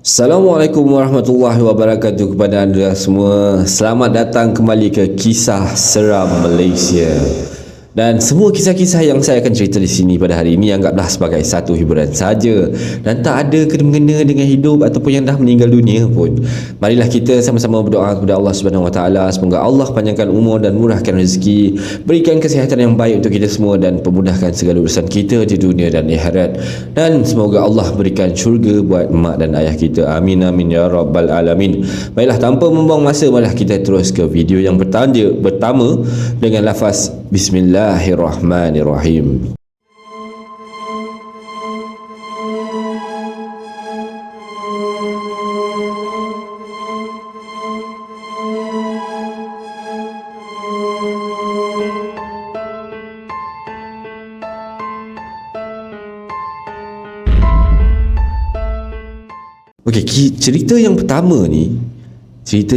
Assalamualaikum warahmatullahi wabarakatuh kepada anda semua. Selamat datang kembali ke Kisah Seram Malaysia. Dan semua kisah-kisah yang saya akan cerita di sini pada hari ini anggaplah sebagai satu hiburan saja dan tak ada kena-mengena dengan hidup ataupun yang dah meninggal dunia pun. Marilah kita sama-sama berdoa kepada Allah Subhanahu Wa Taala, semoga Allah panjangkan umur dan murahkan rezeki, berikan kesihatan yang baik untuk kita semua dan pemudahkan segala urusan kita di dunia dan akhirat. Dan semoga Allah berikan syurga buat mak dan ayah kita. Amin amin ya rabbal alamin. Baiklah, tanpa membuang masa, marilah kita terus ke video yang pertama dengan lafaz Bismillahirrahmanirrahim. Okey, cerita yang pertama ni cerita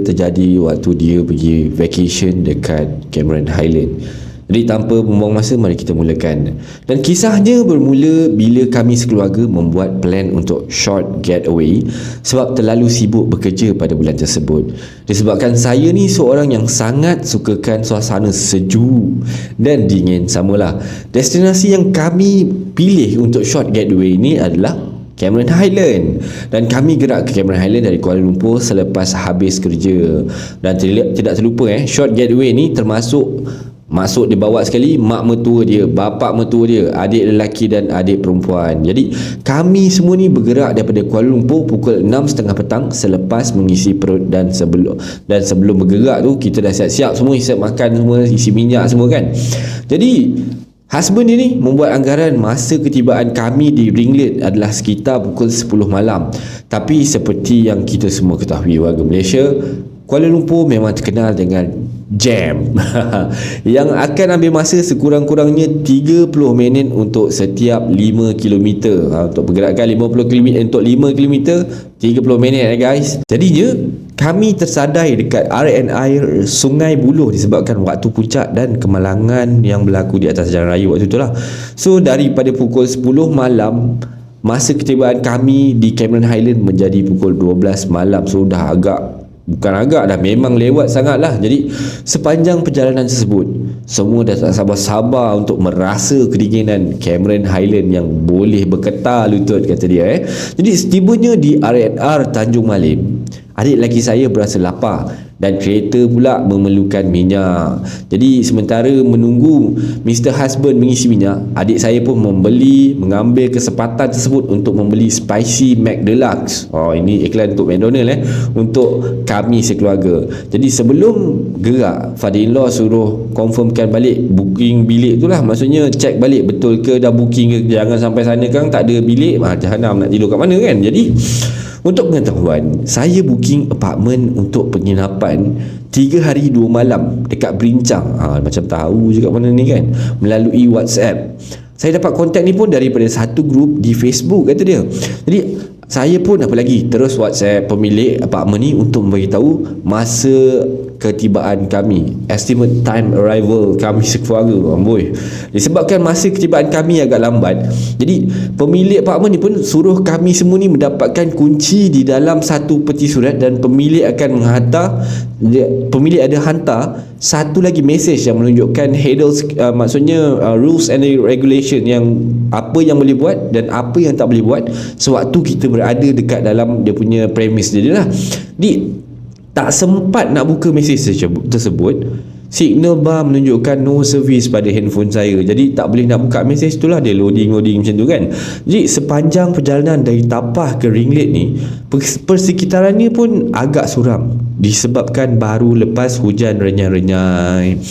terjadi waktu dia pergi vacation dekat Cameron Highland. Jadi tanpa membuang masa, mari kita mulakan. Dan kisahnya bermula bila kami sekeluarga membuat plan untuk short getaway sebab terlalu sibuk bekerja pada bulan tersebut. Disebabkan saya ni seorang yang sangat sukakan suasana sejuk dan dingin samalah. Destinasi yang kami pilih untuk short getaway ni adalah Cameron Highland, dan kami gerak ke Cameron Highland dari Kuala Lumpur selepas habis kerja. Dan tidak terlupa short getaway ni masuk dia bawa sekali mak mertua dia, bapak mertua dia, adik lelaki dan adik perempuan. Jadi kami semua ni bergerak daripada Kuala Lumpur pukul 6.30 petang selepas mengisi perut, dan sebelum bergerak tu kita dah siap-siap semua, hisap makan semua, isi minyak semua kan. Jadi husband dia ni membuat anggaran masa ketibaan kami di Ringlet adalah sekitar pukul 10 malam. Tapi seperti yang kita semua ketahui, warga Malaysia, Kuala Lumpur memang terkenal dengan jam yang akan ambil masa sekurang-kurangnya 30 minit untuk setiap 5 km. Untuk pergerakan 50 km untuk 5 km 30 minit guys. Jadinya kami tersadai dekat R&I Sungai Buloh disebabkan waktu puncak dan kemalangan yang berlaku di atas jalan raya waktu itulah. So daripada pukul 10 malam, masa ketibaan kami di Cameron Highland menjadi pukul 12 malam. So dah dah memang lewat sangat lah. Jadi sepanjang perjalanan tersebut semua dah tak sabar-sabar untuk merasa kedinginan Cameron Highland yang boleh bergetar lutut, kata dia. Jadi setibanya di R&R Tanjung Malim, adik lelaki saya berasa lapar dan kereta pula memerlukan minyak. Jadi sementara menunggu Mr. Husband mengisi minyak, adik saya pun mengambil kesempatan tersebut untuk membeli Spicy Mac Deluxe. Ini iklan untuk McDonald untuk kami sekeluarga. Jadi sebelum gerak, father-in-law suruh confirmkan balik booking bilik tu lah. Maksudnya check balik betul ke dah booking ke, jangan sampai sana kan tak ada bilik, jahanam nak tidur kat mana kan. Jadi untuk pengetahuan, saya booking apartment untuk penginapan 3 hari 2 malam dekat Berincang. Macam tahu je kat mana ni kan, melalui WhatsApp. Saya dapat kontak ni pun daripada satu grup di Facebook, kata dia. Jadi saya pun terus WhatsApp pemilik apartmen ni untuk memberitahu masa ketibaan kami, estimate time arrival kami sekeluarga. Disebabkan masa ketibaan kami agak lambat, jadi pemilik apartmen ni pun suruh kami semua ni mendapatkan kunci di dalam satu peti surat, dan pemilik ada hantar satu lagi mesej yang menunjukkan maksudnya rules and regulation, yang apa yang boleh buat dan apa yang tak boleh buat sewaktu kita berada dekat dalam dia punya premis dia lah. Tak sempat nak buka mesej tersebut, signal bar menunjukkan no service pada handphone saya. Jadi tak boleh nak buka mesej tu lah, dia loading macam tu kan. Jadi sepanjang perjalanan dari Tapah ke Ringlet ni, persekitarannya pun agak suram disebabkan baru lepas hujan renyai-renyai.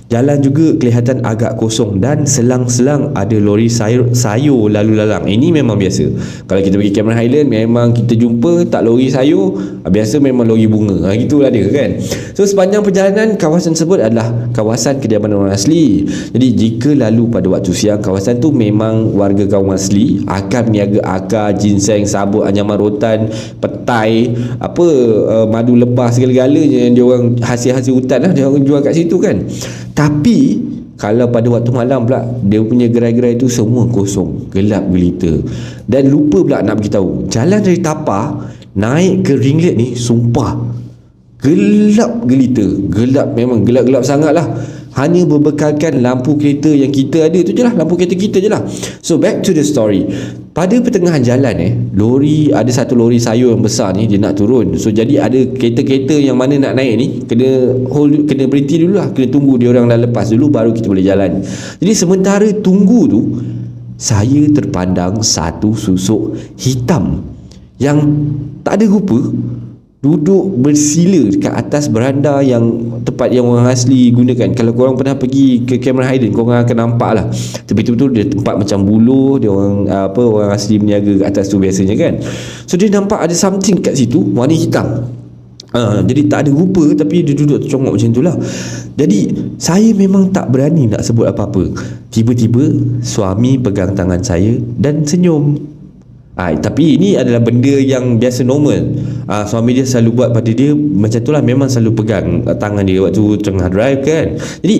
Jalan juga kelihatan agak kosong dan selang-selang ada lori sayur lalu lalang. Ini memang biasa. Kalau kita pergi Cameron Highland, memang kita jumpa tak lori sayur, biasa memang lori bunga. Gitulah dia kan. So sepanjang perjalanan, kawasan tersebut adalah kawasan kediaman orang asli. Jadi jika lalu pada waktu siang, kawasan tu memang warga kaum asli akan meniaga akar, ginseng, sabut, anyaman rotan, petai, madu lebah, segala-galanya yang dia orang hasil-hasil hutan lah dia orang jual kat situ kan. Tapi Kalau pada waktu malam pula, dia punya gerai-gerai tu semua kosong, gelap gelita. Dan lupa pula nak beritahu, jalan dari Tapah naik ke Ringlet ni, sumpah gelap gelita. Gelap, memang gelap-gelap sangat lah. Hanya berbekalkan lampu kereta yang kita ada tu je lah, lampu kereta kita je lah. So back to the story. Pada pertengahan jalan lori, ada satu lori sayur yang besar ni, dia nak turun. So jadi ada kereta-kereta yang mana nak naik ni kena hold, kena berhenti dulu lah, kena tunggu dia orang dah lepas dulu baru kita boleh jalan. Jadi sementara tunggu tu, saya terpandang satu susuk hitam yang tak ada rupa duduk bersila dekat atas beranda yang tempat yang orang asli gunakan. Kalau korang pernah pergi ke Cameron Highland, korang akan nampak lah betul-betul dia tempat macam buluh, dia orang orang asli berniaga kat atas tu biasanya kan. So dia nampak ada something kat situ warna hitam. Jadi tak ada rupa, tapi dia duduk tercongok macam tu lah. Jadi saya memang tak berani nak sebut apa-apa. Tiba-tiba suami pegang tangan saya dan senyum. Tapi ini adalah benda yang biasa normal. Suami dia selalu buat pada dia macam tu lah, memang selalu pegang tangan dia waktu tengah drive kan. Jadi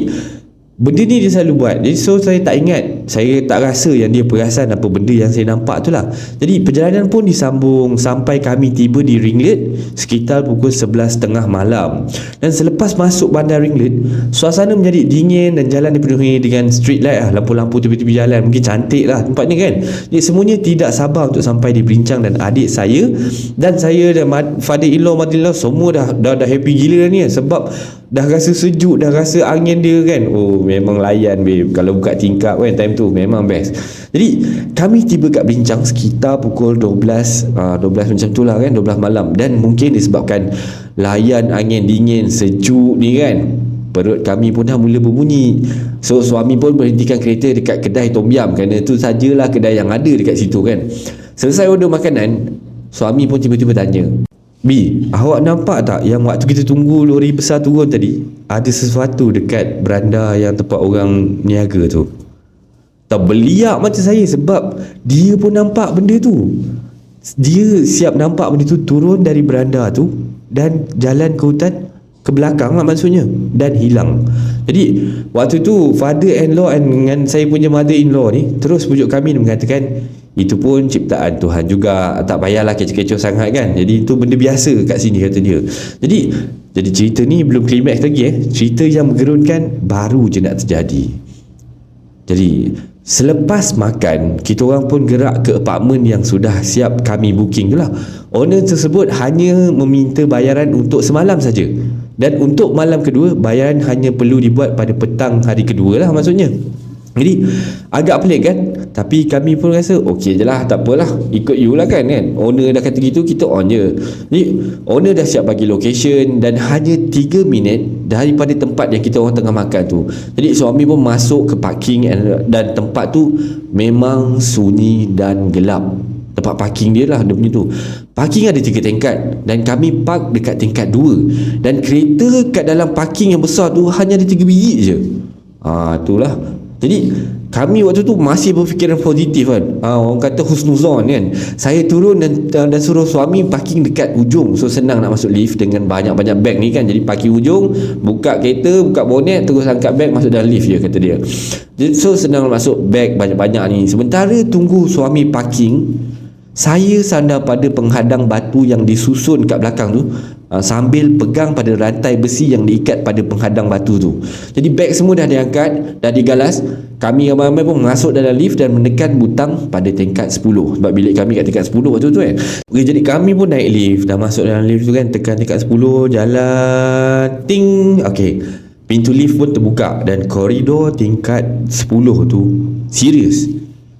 benda ni dia selalu buat. Jadi so saya tak ingat, saya tak rasa yang dia perasan apa benda yang saya nampak tu lah. Jadi perjalanan pun disambung sampai kami tiba di Ringlet sekitar pukul 11.30 malam. Dan selepas masuk bandar Ringlet, suasana menjadi dingin dan jalan dipenuhi dengan street light lah, lampu-lampu tepi-tepi jalan. Mungkin cantik lah tempatnya kan. Jadi semuanya tidak sabar untuk sampai di Berincang, dan adik saya dan father-in-law, mother-in-law semua dah happy gila ni, sebab dah rasa sejuk, dah rasa angin dia kan. Memang layan babe, kalau buka tingkap kan time tu memang best. Jadi kami tiba kat Berincang sekitar pukul 12 macam tu lah kan, 12 malam. Dan mungkin disebabkan layan angin dingin sejuk ni kan, perut kami pun dah mula berbunyi. So suami pun berhentikan kereta dekat kedai Tom Yam, kerana tu sajalah kedai yang ada dekat situ kan. Selesai order makanan, suami pun tiba-tiba tanya, "Bi, awak nampak tak yang waktu kita tunggu lori besar turun tadi, ada sesuatu dekat beranda yang tempat orang niaga tu?" Terbeliak macam saya, sebab dia pun nampak benda tu. Dia siap nampak benda tu turun dari beranda tu dan jalan ke hutan ke belakang lah maksudnya, dan hilang. Jadi waktu tu father-in-law dengan saya punya mother-in-law ni terus pujuk kami dan mengatakan itu pun ciptaan Tuhan juga, tak payahlah kecoh-kecoh sangat kan. Jadi itu benda biasa kat sini, kata dia. Jadi cerita ni belum klimaks lagi cerita yang menggerunkan baru je nak terjadi. Jadi selepas makan, kita orang pun gerak ke apartmen yang sudah siap kami booking tu lah. Owner tersebut hanya meminta bayaran untuk semalam saja, dan untuk malam kedua bayaran hanya perlu dibuat pada petang hari kedua lah maksudnya. Jadi agak pelik kan, tapi kami pun rasa okey je lah, tak apalah, ikut you lah kan. Owner dah kata gitu, kita on je. Jadi owner dah siap bagi location dan hanya 3 minit daripada tempat yang kita orang tengah makan tu. Jadi suami pun masuk ke parking, dan tempat tu memang sunyi dan gelap. Tempat parking dia lah, dia punya tu. Parking ada 3 tingkat, dan kami park dekat tingkat 2. Dan kereta kat dalam parking yang besar tu hanya ada 3 biji je. Itulah. Jadi kami waktu tu masih berfikiran positif kan. Orang kata husnuzon kan. Saya turun dan suruh suami parking dekat ujung. So senang nak masuk lift dengan banyak-banyak beg ni kan. Jadi parking ujung, buka kereta, buka bonet, terus angkat beg, masuk dalam lift je, kata dia. Jadi so senang masuk beg banyak-banyak ni. Sementara tunggu suami parking, saya sandar pada penghadang batu yang disusun kat belakang tu, sambil pegang pada rantai besi yang diikat pada penghadang batu tu. Jadi beg semua dah diangkat, dah digalas. Kami ramai-ramai pun masuk dalam lift dan menekan butang pada tingkat 10, sebab bilik kami kat tingkat 10 waktu tu kan. Okay, jadi kami pun naik lift, dah masuk dalam lift tu kan, tekan tingkat 10, jalan ting. Okay, pintu lift pun terbuka, dan koridor tingkat 10 tu serius,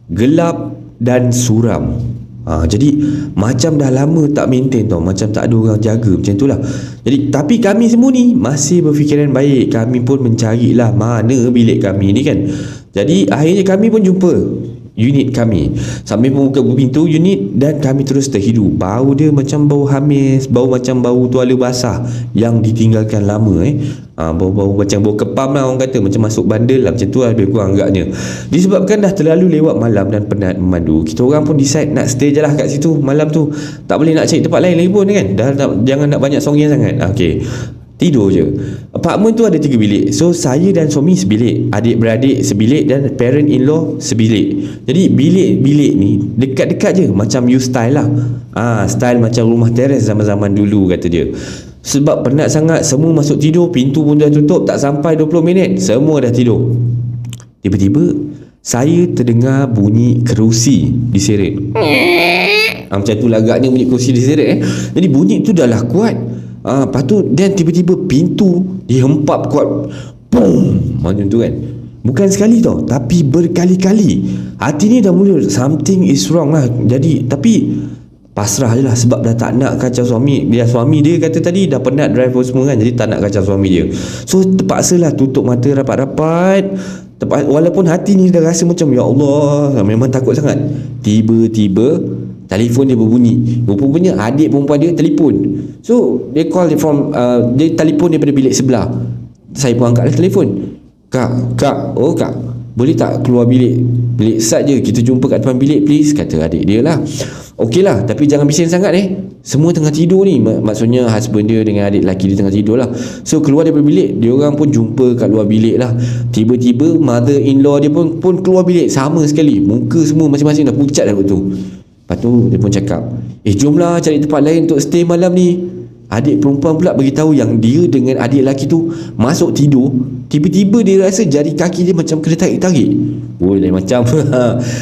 gelap dan suram. Jadi macam dah lama tak maintain tau, macam tak ada orang jaga, macam tu lah. Jadi tapi kami semua ni masih berfikiran baik. Kami pun mencarilah mana bilik kami ni kan. Jadi akhirnya kami pun jumpa unit kami. Sambil membuka pintu unit, dan kami terus terhidu. Bau dia macam bau hamis, bau macam bau tuala basah yang ditinggalkan lama. Bau-bau macam bau kepam lah orang kata, macam masuk bandel lah, macam tu lah lebih kurang agaknya. Disebabkan dah terlalu lewat malam dan penat memandu, kita orang pun decide nak stay je lah kat situ malam tu. Tak boleh nak cari tempat lain lagi pun kan, jangan nak banyak songyan sangat. Okay, Tidur je. Apartmen tu ada 3 bilik. So saya dan suami sebilik, adik-beradik sebilik dan parent-in-law sebilik. Jadi bilik-bilik ni dekat-dekat je, macam you style lah. Style macam rumah teres zaman-zaman dulu kata dia. Sebab penat sangat, semua masuk tidur, pintu pun dah tutup, tak sampai 20 minit semua dah tidur. Tiba-tiba saya terdengar bunyi kerusi diseret. Macam tu lagaknya bunyi kerusi diseret. Jadi bunyi tu dah lah kuat. Lepas tu dan tiba-tiba pintu dihempap kuat. Boom, macam tu kan. Bukan sekali tau, tapi berkali-kali. Hati ni dah mula something is wrong lah. Jadi tapi pasrah je lah, sebab dah tak nak kacau suami. Suami dia kata tadi dah penat drive semua kan, jadi tak nak kacau suami dia. So terpaksalah tutup mata rapat-rapat. Walaupun hati ni dah rasa macam ya Allah, memang takut sangat. Tiba-tiba telefon dia berbunyi. Rupanya adik perempuan dia telefon. So dia call from dia telefon daripada bilik sebelah. Saya pun angkatlah telefon. Kak, boleh tak keluar bilik sat je, kita jumpa kat depan bilik please, kata adik dia lah. Okey lah, tapi jangan bising sangat semua tengah tidur ni. Maksudnya husband dia dengan adik lelaki dia tengah tidur lah. So keluar daripada bilik, dia orang pun jumpa kat luar bilik lah. Tiba-tiba mother-in-law dia pun keluar bilik sama sekali. Muka semua masing-masing dah pucat dah betul. Lepas tu dia pun cakap, jomlah cari tempat lain untuk stay malam ni. Adik perempuan pula beritahu yang dia dengan adik lelaki tu masuk tidur, tiba-tiba dia rasa jari kaki dia macam kena tarik-tarik. Lain macam.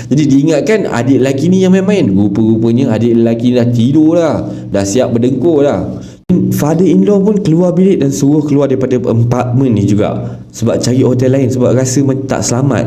Jadi diingatkan adik lelaki ni yang main-main. Rupa-rupanya adik lelaki dah tidur lah, dah siap berdengkur lah. Father-in-law pun keluar bilik dan suruh keluar daripada apartmen ni juga, sebab cari hotel lain, sebab rasa tak selamat.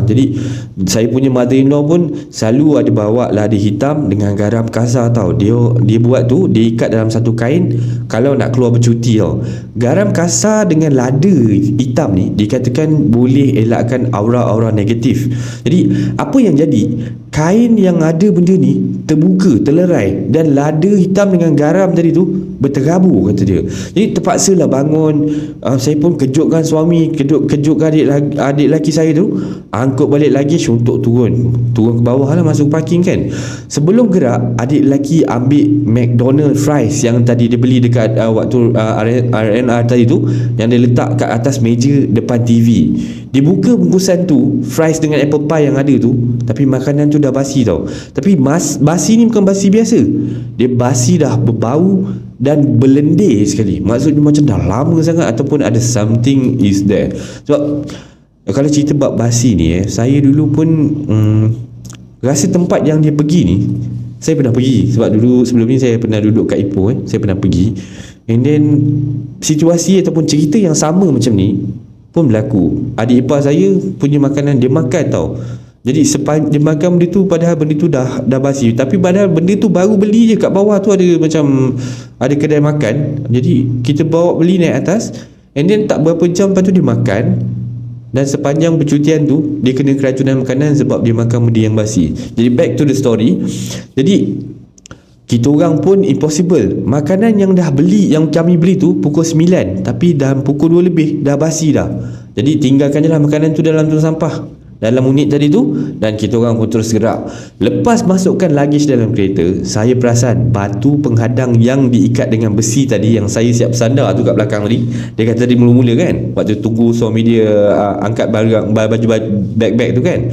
Jadi saya punya mother-in-law pun selalu ada bawa lada hitam dengan garam kasar tau. Dia buat tu, dia ikat dalam satu kain kalau nak keluar bercuti tau. Garam kasar dengan lada hitam ni dikatakan boleh elakkan aura-aura negatif. Jadi apa yang jadi, kain yang ada benda ni terbuka, terlerai, dan lada hitam dengan garam tadi tu berterabur, kata dia. Jadi terpaksalah bangun. Saya pun kejutkan suami, kejutkan adik lelaki saya tu, angkut balik lagi untuk turun ke bawah lah, masuk parking kan. Sebelum gerak, adik lelaki ambil McDonald fries yang tadi dia beli dekat waktu RNR tadi tu, yang dia letak kat atas meja depan TV. Dia buka bungkusan tu, fries dengan apple pie yang ada tu, tapi makanan tu dah basi tau. Tapi basi ni bukan basi biasa, dia basi dah berbau dan berlendir sekali. Maksudnya macam dah lama sangat, ataupun ada something is there. Sebab kalau cerita bab basi ni saya dulu pun rasa tempat yang dia pergi ni, saya pernah pergi. Sebab dulu sebelum ni saya pernah duduk kat Ipoh saya pernah pergi. And then situasi ataupun cerita yang sama macam ni pun berlaku. Adik ipar saya punya makanan dia makan tau. Jadi dia makan benda tu, padahal benda tu dah basi. Tapi padahal benda tu baru beli je, kat bawah tu ada macam ada kedai makan. Jadi kita bawa beli naik atas, and then tak berapa jam lepas tu dia makan. Dan sepanjang percutian tu dia kena keracunan makanan sebab dia makan benda yang basi. Jadi back to the story. Jadi kita orang pun impossible. Makanan yang kami beli tu pukul 9, tapi dah pukul 2 lebih dah basi dah. Jadi tinggalkan je lah makanan tu dalam tong sampah, dalam unit tadi tu, dan kita orang pun terus gerak. Lepas masukkan luggage dalam kereta, saya perasan batu penghadang yang diikat dengan besi tadi, yang saya siap sandar tu kat belakang tadi, dia kata tadi mula-mula kan, waktu tunggu suami dia angkat baju bag-bag tu kan,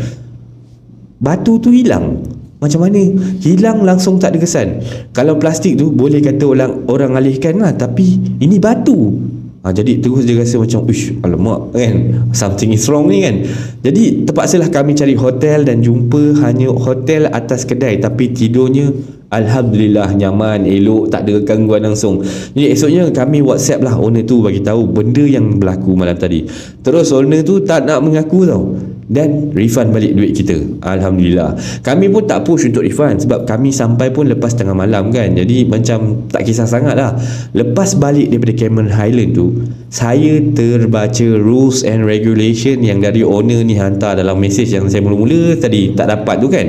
batu tu hilang. Macam mana? Hilang langsung, tak ada kesan. Kalau plastik tu boleh kata orang alihkan lah, tapi ini batu. Jadi terus dia rasa macam alamak kan, something is wrong ni kan. Jadi terpaksalah kami cari hotel dan jumpa hanya hotel atas kedai, tapi tidurnya alhamdulillah nyaman, elok, tak ada gangguan langsung. Jadi esoknya kami WhatsApp lah owner tu, bagi tahu benda yang berlaku malam tadi. Terus owner tu tak nak mengaku tau, dan refund balik duit kita. Alhamdulillah. Kami pun tak push untuk refund, sebab kami sampai pun lepas tengah malam kan. Jadi macam tak kisah sangat lah. Lepas balik daripada Cameron Highland tu, saya terbaca rules and regulation yang dari owner ni hantar dalam mesej yang saya mula-mula tadi tak dapat tu kan.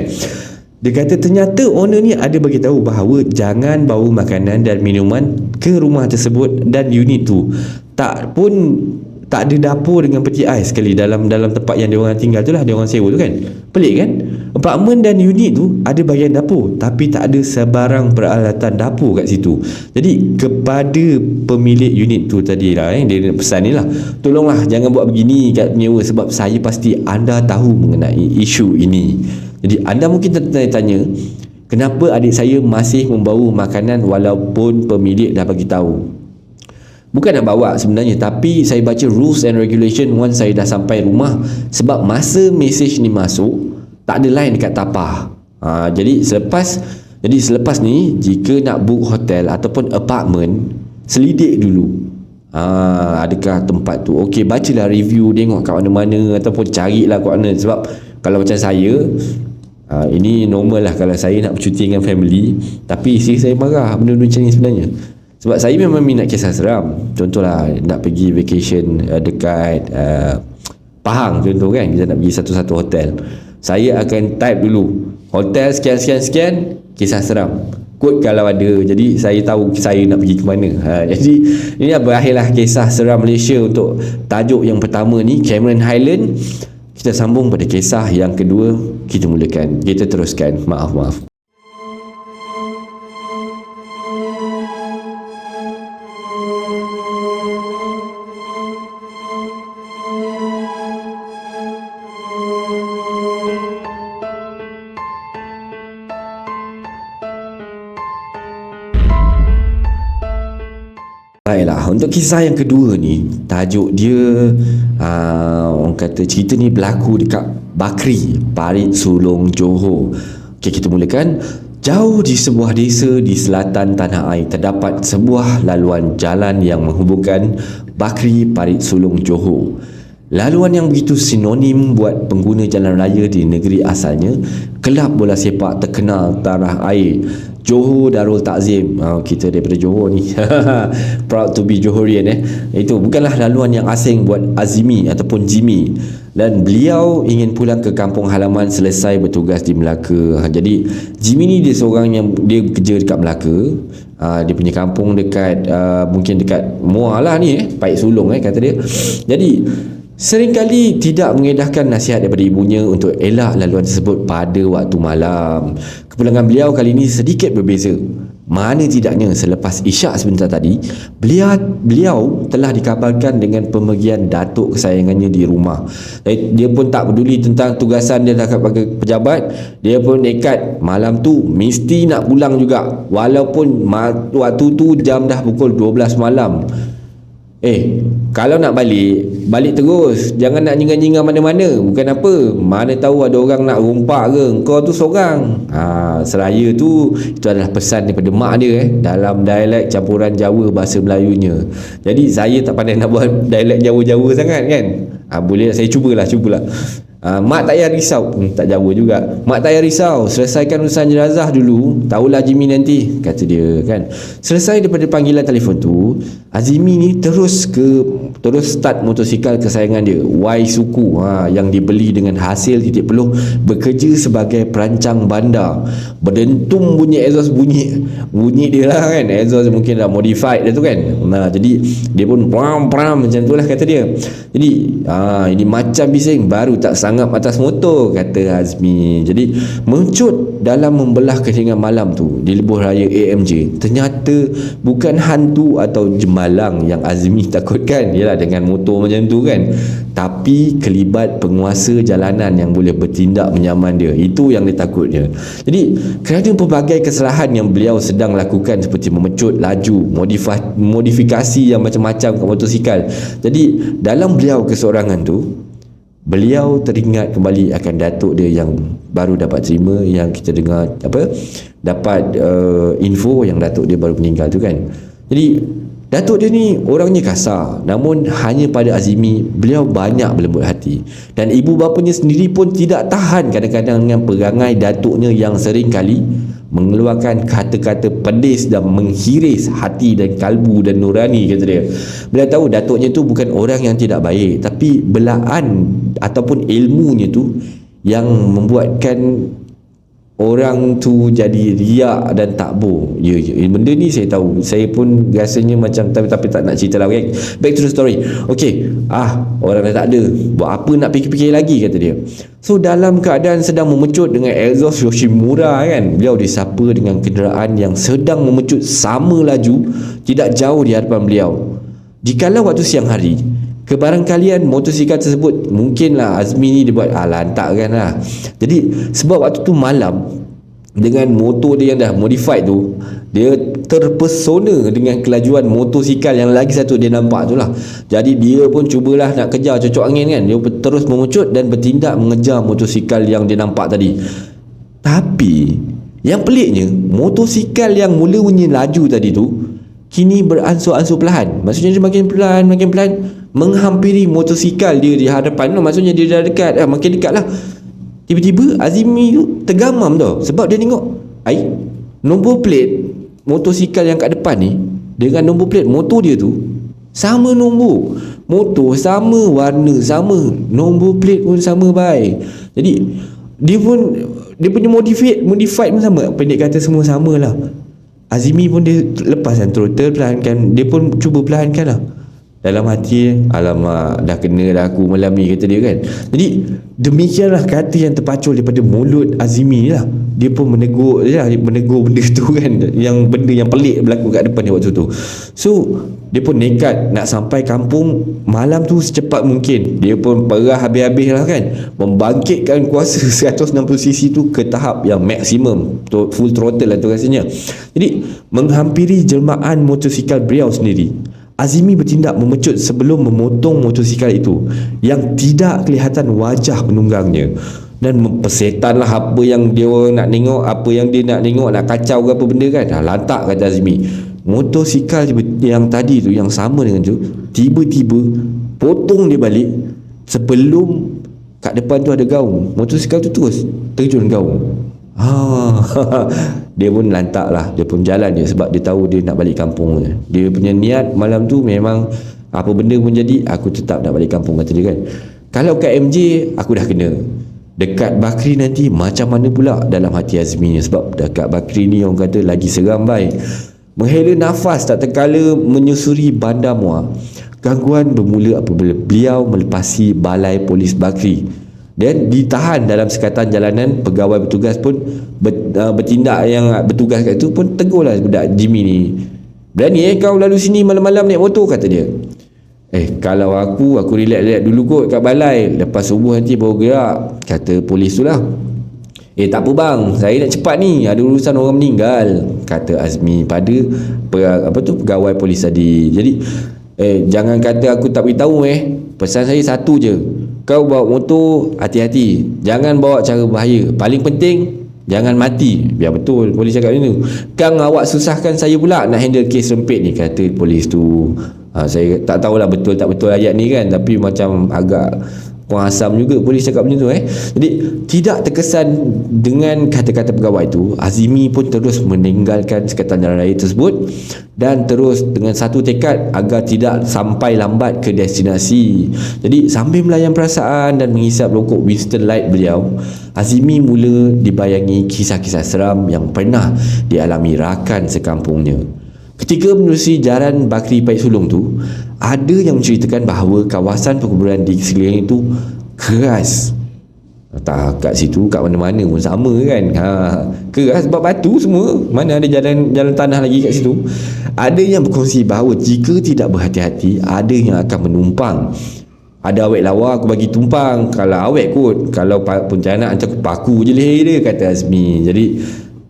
Dia kata ternyata owner ni ada bagi tahu bahawa jangan bawa makanan dan minuman ke rumah tersebut dan unit tu. Tak pun tak ada dapur dengan peti ais sekali dalam tempat yang dia orang tinggal tu lah, dia orang sewa tu kan. Pelik kan? Apartmen dan unit tu ada bahagian dapur tapi tak ada sebarang peralatan dapur kat situ. Jadi kepada pemilik unit tu tadi lah, dia pesan ni lah, tolonglah jangan buat begini kat penyewa sebab saya pasti anda tahu mengenai isu ini. Jadi anda mungkin tertanya-tanya, kenapa adik saya masih membawa makanan walaupun pemilik dah bagi tahu? Bukan nak bawa sebenarnya, tapi saya baca rules and regulation once saya dah sampai rumah, sebab masa mesej ni masuk tak ada line dekat tapah. Jadi selepas ni jika nak book hotel ataupun apartment, selidik dulu adakah tempat tu okey, bacalah review, tengok kat mana-mana ataupun carilah kat mana. Sebab kalau macam saya, ini normal lah kalau saya nak bercuti dengan family tapi isteri saya marah benda-benda macam ni sebenarnya. Sebab saya memang minat kisah seram. Contohlah nak pergi vacation dekat Pahang contoh kan, kita nak pergi satu-satu hotel, saya akan type dulu hotel sekian-sekian-sekian kisah seram, kod kalau ada, jadi saya tahu saya nak pergi ke mana. Jadi ini berakhirlah kisah seram Malaysia untuk tajuk yang pertama ni, Cameron Highland. Kita sambung pada kisah yang kedua, kita teruskan. Maaf. Baiklah, untuk kisah yang kedua ni, tajuk dia orang kata cerita ni berlaku dekat Bakri, Parit Sulong, Johor. Okey, kita mulakan. Jauh di sebuah desa di selatan tanah air terdapat sebuah laluan jalan yang menghubungkan Bakri, Parit Sulong, Johor. Laluan yang begitu sinonim buat pengguna jalan raya di negeri asalnya, kelab bola sepak terkenal tanah air Johor Darul Takzim. Kita daripada Johor ni proud to be Johorian. Itu bukanlah laluan yang asing buat Azmi ataupun Jimmy, dan beliau ingin pulang ke kampung halaman selesai bertugas di Melaka. Jadi Jimmy ni dia seorang yang dia bekerja dekat Melaka. Dia punya kampung dekat mungkin dekat Muar lah ni, Parit Sulong kata dia. Jadi seringkali tidak mengedahkan nasihat daripada ibunya untuk elak laluan tersebut pada waktu malam. Kepulangan beliau kali ini sedikit berbeza. Mana tidaknya selepas isyak sebentar tadi, beliau telah dikabarkan dengan pemergian datuk kesayangannya di rumah. Dia pun tak peduli tentang tugasan dia dekat pejabat. Dia pun nekat malam tu mesti nak pulang juga, walaupun waktu tu jam dah pukul 12 malam. Kalau nak balik terus, jangan nak nyingan-nyingan mana-mana. Bukan apa, mana tahu ada orang nak rompak ke, kau tu seorang. Seraya tu, itu adalah pesan daripada mak dia dalam dialek campuran Jawa bahasa Melayunya. Jadi saya tak pandai nak buat dialek Jawa-Jawa sangat kan. Boleh saya cubalah. Mak tak payah risau, tak Jawa juga. Mak tak payah risau, selesaikan urusan jenazah dulu, tahulah Jimmy nanti, kata dia kan. Selesai daripada panggilan telefon tu, Azmi ni terus start motosikal kesayangan dia, Y Suku, yang dibeli dengan hasil titik peluh bekerja sebagai perancang bandar. Berdentum bunyi exhaust, bunyi dia lah kan, exhaust mungkin dah modified dah tu kan. Jadi dia pun pram macam tu lah kata dia. Jadi ini macam bising baru tak sangap atas motor, kata Azmi. Jadi mencut dalam membelah keheningan malam tu di lebuh raya AMJ, ternyata bukan hantu atau jemalang yang Azmi takutkan, yalah dengan motor macam tu kan, tapi kelibat penguasa jalanan yang boleh bertindak menyaman dia. Itu yang ditakutnya. Jadi kerana pelbagai kesalahan yang beliau sedang lakukan seperti memecut laju, modifikasi yang macam-macam ke motosikal, jadi dalam beliau keseorangan tu, beliau teringat kembali akan datuk dia yang baru dapat terima, yang kita dengar dapat info yang datuk dia baru meninggal tu kan. Jadi datuk dia ni orangnya kasar, namun hanya pada Azmi beliau banyak berlembut hati, dan ibu bapanya sendiri pun tidak tahan kadang-kadang dengan perangai datuknya yang sering kali mengeluarkan kata-kata pedis dan menghiris hati dan kalbu dan nurani, kata dia. Beliau tahu datuknya tu bukan orang yang tidak baik, tapi belaan ataupun ilmunya tu yang membuatkan orang tu jadi riak dan takbur. Ya, benda ni saya tahu. Saya pun rasanya macam tapi tak nak cerita lah. Okay? Back to the story. Okay, orang dah tak ada, buat apa nak fikir-fikir lagi, kata dia. So dalam keadaan sedang memecut dengan exhaust Yoshimura kan, beliau disapa dengan kenderaan yang sedang memecut sama laju tidak jauh di hadapan beliau. Jikalau waktu siang hari, kebarangkalian motosikal tersebut, mungkinlah Azmi ni dia buat lantak kan lah. Jadi sebab waktu tu malam, dengan motor dia yang dah modified tu, dia terpesona dengan kelajuan motosikal yang lagi satu dia nampak tu lah. Jadi dia pun cubalah nak kejar cocok angin kan. Dia terus memucut dan bertindak mengejar motosikal yang dia nampak tadi. Tapi yang peliknya, motosikal yang mula-mula laju tadi tu kini beransur-ansur perlahan. Maksudnya dia makin perlahan menghampiri motosikal dia di hadapan. Maksudnya dia dah dekat, makin dekat lah. Tiba-tiba Azmi tu tergamam tau. Sebab dia tengok nombor plate motosikal yang kat depan ni dengan nombor plate motor dia tu sama nombor. Motor sama, warna sama, nombor plate pun sama baik. Jadi dia punya modified pun sama. Pendek kata semua sama lah. Azmi pun dia lepaskan throttle, perlahankan. Dia pun cuba perlahankan lah. Dalam hati, alamak, dah kena dah aku malam ni, kata dia kan. Jadi demikianlah kata yang terpacul daripada mulut Azmi lah. Dia pun menegur benda tu kan, yang benda yang pelik berlaku kat depan dia waktu tu. So dia pun nekat nak sampai kampung malam tu secepat mungkin. Dia pun perah habis-habis lah kan, membangkitkan kuasa 160cc tu ke tahap yang maksimum, full throttle lah tu rasanya. Jadi menghampiri jelmaan motosikal beliau sendiri, Azmi bertindak memecut sebelum memotong motosikal itu yang tidak kelihatan wajah penunggangnya, dan mempersetan lah apa yang dia nak tengok, apa yang dia nak tengok, nak kacau ke apa benda kan. Lantak, kata Azmi. Motosikal yang tadi tu, yang sama dengan tu, tiba-tiba potong dia balik sebelum kat depan tu ada gaung. Motosikal tu terus terjun gaung. Dia pun lantak lah. Dia pun jalan je sebab dia tahu dia nak balik kampung. Dia punya niat malam tu memang apa benda pun jadi, aku tetap nak balik kampung, kata dia kan. Kalau kat MJ aku dah kena, dekat Bakri nanti macam mana pula dalam hati Azmi ni. Sebab dekat Bakri ni orang kata lagi seram baik. Menghela nafas tak terkala menyusuri Bandar Muar. Gangguan bermula apabila beliau melepasi balai polis Bakri dan ditahan dalam sekatan jalanan. Pegawai bertugas pun bertindak yang bertugas kat itu pun tegurlah budak Jimmy ni. Berani kau lalu sini malam-malam naik motor, kata dia. Kalau aku relax dulu kot kat balai, lepas subuh nanti baru gerak, kata polis tu lah. Tak apa bang, saya nak cepat ni, ada urusan orang meninggal, kata Azmi pada pegawai polis tadi. Jadi jangan kata aku tak beritahu. Pesan saya satu je, kau bawa motor hati-hati, jangan bawa cara bahaya, paling penting jangan mati. Biar betul polis cakap macam tu. Kang awak susahkan saya pula nak handle kes rempit ni, kata polis tu. Saya tak tahulah betul tak betul ayat ni kan, tapi macam agak kurang asam juga polis cakap macam tu. Jadi tidak terkesan dengan kata-kata pegawai tu, Azmi pun terus meninggalkan sekatan jalan raya tersebut dan terus dengan satu tekad agar tidak sampai lambat ke destinasi. Jadi sambil melayan perasaan dan menghisap rokok Winston Light beliau, Azmi mula dibayangi kisah-kisah seram yang pernah dialami rakan sekampungnya. Ketika menerusi jalan Bakri Pait Sulong tu, ada yang menceritakan bahawa kawasan perkuburan di sekeliling itu keras. Tak kat situ, kat mana-mana pun sama kan. Keras sebab batu semua, mana ada jalan tanah lagi kat situ. Ada yang berkongsi bahawa jika tidak berhati-hati, ada yang akan menumpang. Ada awet lawa aku bagi tumpang, kalau awet kot, kalau pontianak macam aku paku je leher dia, kata Azmi. Jadi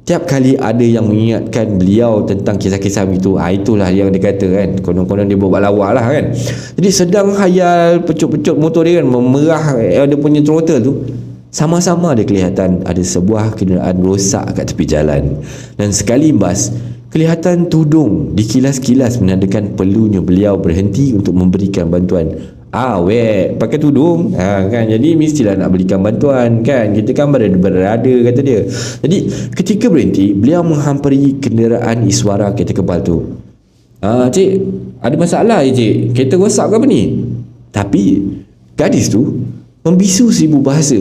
tiap kali ada yang mengingatkan beliau tentang kisah-kisah begitu, itulah yang dia kata kan, konon-konon dia buat lawak lah kan. Jadi sedang hayal pecut-pecut motor dia kan, memerah dia punya throttle tu, sama-sama ada kelihatan ada sebuah kenderaan rosak kat tepi jalan. Dan sekali imbas, kelihatan tudung dikilas-kilas menandakan perlunya beliau berhenti untuk memberikan bantuan. Pakai tudung kan, jadi mestilah nak berikan bantuan kan, kita kan berada, kata dia. Jadi ketika berhenti, beliau menghampiri kenderaan Iswara kereta kebal tu. Cik, ada masalah cik, kereta rosak ke apa ni? Tapi gadis tu membisu seribu bahasa.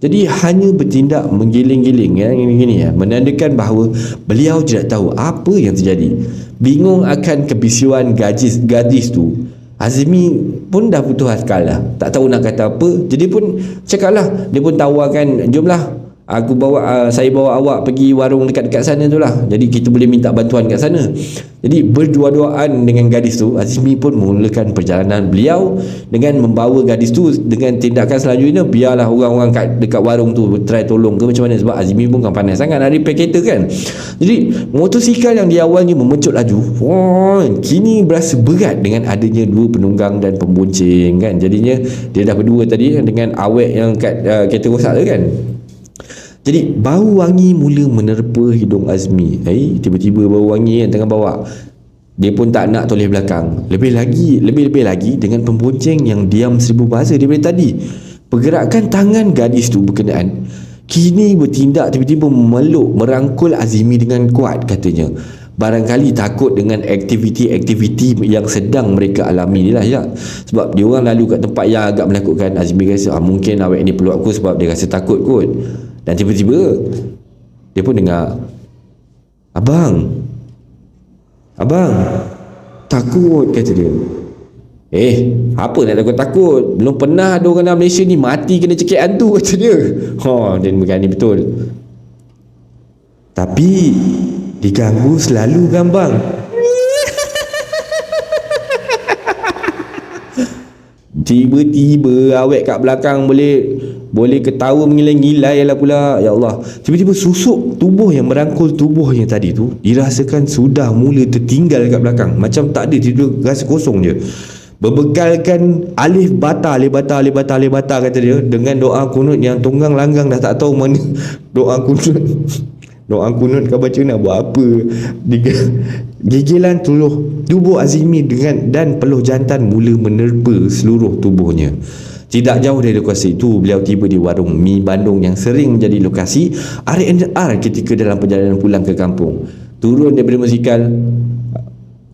Jadi hanya bertindak menggiling-giling gini menandakan bahawa beliau tidak tahu apa yang terjadi. Bingung akan kebisuan gadis tu, Azmi pun dah putus akal lah, tak tahu nak kata apa. Jadi pun cakap lah, dia pun tawarkan, jomlah saya bawa awak pergi warung dekat-dekat sana tu lah, jadi kita boleh minta bantuan kat sana. Jadi berdua-duaan dengan gadis tu, Azmi pun memulakan perjalanan beliau dengan membawa gadis tu. Dengan tindakan selanjutnya, biarlah orang-orang dekat warung tu try tolong ke macam mana, sebab Azmi pun kan pandai sangat nak repair kereta kan. Jadi motosikal yang di awalnya memecut laju, kini berasa berat dengan adanya dua penunggang dan pembonceng kan. Jadinya dia dah berdua tadi dengan awet yang kat kereta rosak tu kan. Jadi bau wangi mula menerpa hidung Azmi. Tiba-tiba bau wangi yang tengah bawa. Dia pun tak nak toleh belakang. Lebih-lebih lagi dengan pembonceng yang diam seribu bahasa daripada tadi. Pergerakan tangan gadis tu berkenaan kini bertindak tiba-tiba memeluk, merangkul Azmi dengan kuat katanya. Barangkali takut dengan aktiviti-aktiviti yang sedang mereka alami ni lah ya. Sebab dia orang lalu kat tempat yang agak menakutkan. Azmi rasa mungkin awak ni peluk aku sebab dia rasa takut kot. Dan tiba-tiba dia pun dengar, Abang takut, kata dia. Apa nak takut-takut, belum pernah ada orang dalam Malaysia ni mati kena cekik hantu, kata dia. Dia berani betul. Tapi diganggu selalu kan bang. Tiba-tiba awet kat belakang boleh ketawa mengilai-ngilai lah pula. Ya Allah, tiba-tiba susuk tubuh yang merangkul tubuh yang tadi tu dirasakan sudah mula tertinggal kat belakang. Macam tak ada, tiba rasa kosong je. Berbekalkan alif bata kata dia, dengan doa kunut yang tunggang langgang dah tak tahu mana doa kunut kau baca nak buat apa. Gigilan tubuh Azmi dan peluh jantan mula menerpa seluruh tubuhnya. Tidak jauh dari lokasi itu, beliau tiba di warung mi Bandung yang sering menjadi lokasi R&R ketika dalam perjalanan pulang ke kampung. Turun daripada motosikal.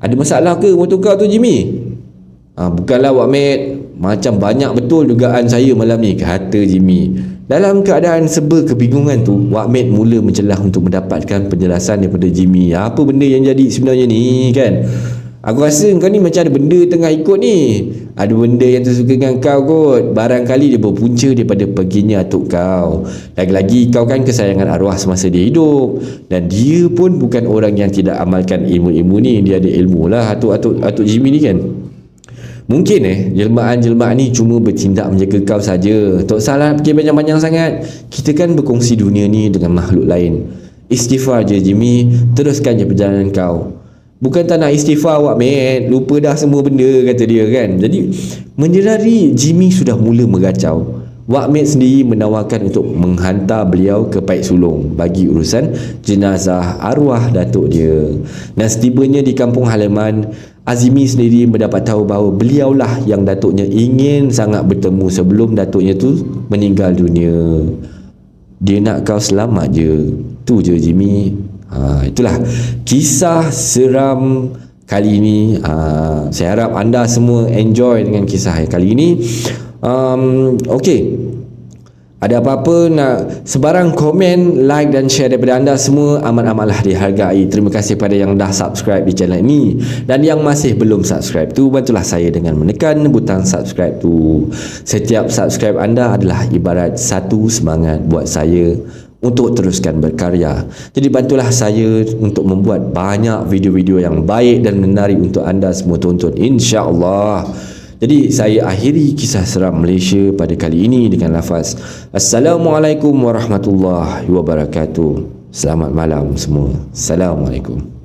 Ada masalah ke motor kau tu, Jimmy? Bukanlah Wak Mat, macam banyak betul dugaan saya malam ni, kata Jimmy. Dalam keadaan serba kebingungan tu, Wak Mat mula mencelah untuk mendapatkan penjelasan daripada Jimmy. Apa benda yang jadi sebenarnya ni kan? Aku rasa kau ni macam ada benda tengah ikut ni. Ada benda yang tersuka dengan kau kot. Barangkali dia berpunca daripada perginya atuk kau. Lagi-lagi kau kan kesayangan arwah semasa dia hidup. Dan dia pun bukan orang yang tidak amalkan ilmu-ilmu ni. Dia ada ilmu lah atuk Jimmy ni kan. Mungkin jelmaan-jelmaan ni cuma bertindak menjaga kau saja. Tak salah fikir panjang-panjang sangat. Kita kan berkongsi dunia ni dengan makhluk lain. Istighfar je Jimmy, teruskan je perjalanan kau. Bukan tak nak istighfar Wak Mat, lupa dah semua benda, kata dia kan. Jadi menyedari Jimmy sudah mula meracau, Wak Mat sendiri menawarkan untuk menghantar beliau ke Paik Sulong bagi urusan jenazah arwah datuk dia. Dan setibanya di kampung halaman, Azmi sendiri mendapat tahu bahawa beliaulah yang datuknya ingin sangat bertemu sebelum datuknya tu meninggal dunia. Dia nak kau selamat je. Tu je Jimmy. Itulah kisah seram kali ini. Saya harap anda semua enjoy dengan kisah kali ini. Okey, ada apa-apa nak sebarang komen, like dan share daripada anda semua amat-amatlah dihargai. Terima kasih pada yang dah subscribe di channel ini, dan yang masih belum subscribe tu, bantulah saya dengan menekan butang subscribe tu. Setiap subscribe anda adalah ibarat satu semangat buat saya untuk teruskan berkarya. Jadi bantulah saya untuk membuat banyak video-video yang baik dan menarik untuk anda semua tonton, insya-Allah. Jadi saya akhiri kisah seram Malaysia pada kali ini dengan lafaz Assalamualaikum warahmatullahi wabarakatuh. Selamat malam semua. Assalamualaikum.